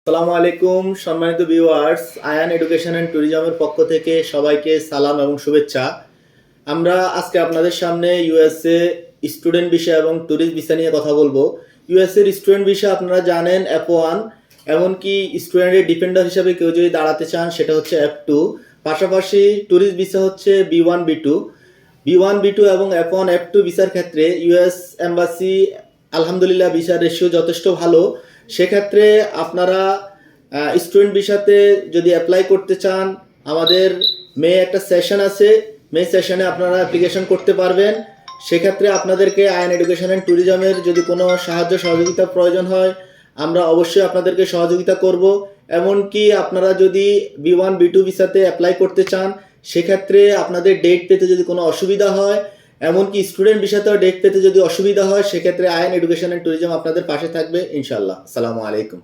আসসালামু আলাইকুম সম্মানিত ভিউয়ার্স, আয়ান এডুকেশন অ্যান্ড ট্যুরিজমের পক্ষ থেকে সবাইকে সালাম এবং শুভেচ্ছা। আমরা আজকে আপনাদের সামনে ইউএসএ স্টুডেন্ট ভিসা এবং ট্যুরিস্ট ভিসা নিয়ে কথা বলবো। ইউএসএ স্টুডেন্ট ভিসা আপনারা জানেন F1, এমনকি স্টুডেন্টের ডিপেন্ডার হিসাবে কেউ যদি দাঁড়াতে চান সেটা হচ্ছে F2। পাশাপাশি ট্যুরিস্ট ভিসা হচ্ছে B1 B2। B1 B2 এবং F1 F2 ভিসার ক্ষেত্রে ইউএস এম্বাসি আলহামদুলিল্লাহ ভিসার রেশিও যথেষ্ট ভালো। সেক্ষেত্রে আপনারা স্টুডেন্ট ভিসাতে যদি অ্যাপ্লাই করতে চান, আমাদের মে একটা সেশন আছে, মে সেশনে আপনারা অ্যাপ্লিকেশন করতে পারবেন। সেক্ষেত্রে আপনাদেরকে আয়ান এডুকেশন অ্যান্ড ট্যুরিজমের যদি কোনো সাহায্য সহযোগিতার প্রয়োজন হয়, আমরা অবশ্যই আপনাদেরকে সহযোগিতা করব। এমনকি আপনারা যদি B1 B2 ভিসাতে অ্যাপ্লাই করতে চান, সেক্ষেত্রে আপনাদের ডেট পেতে যদি কোনো অসুবিধা হয়, এমনকি স্টুডেন্ট ভিসাতেও ডেট পেতে যদি অসুবিধা হয়, সেক্ষেত্রে আয়ান এডুকেশন অ্যান্ড ট্যুরিজম আপনাদের পাশে থাকবে ইনশাল্লাহ। আসসালামু আলাইকুম।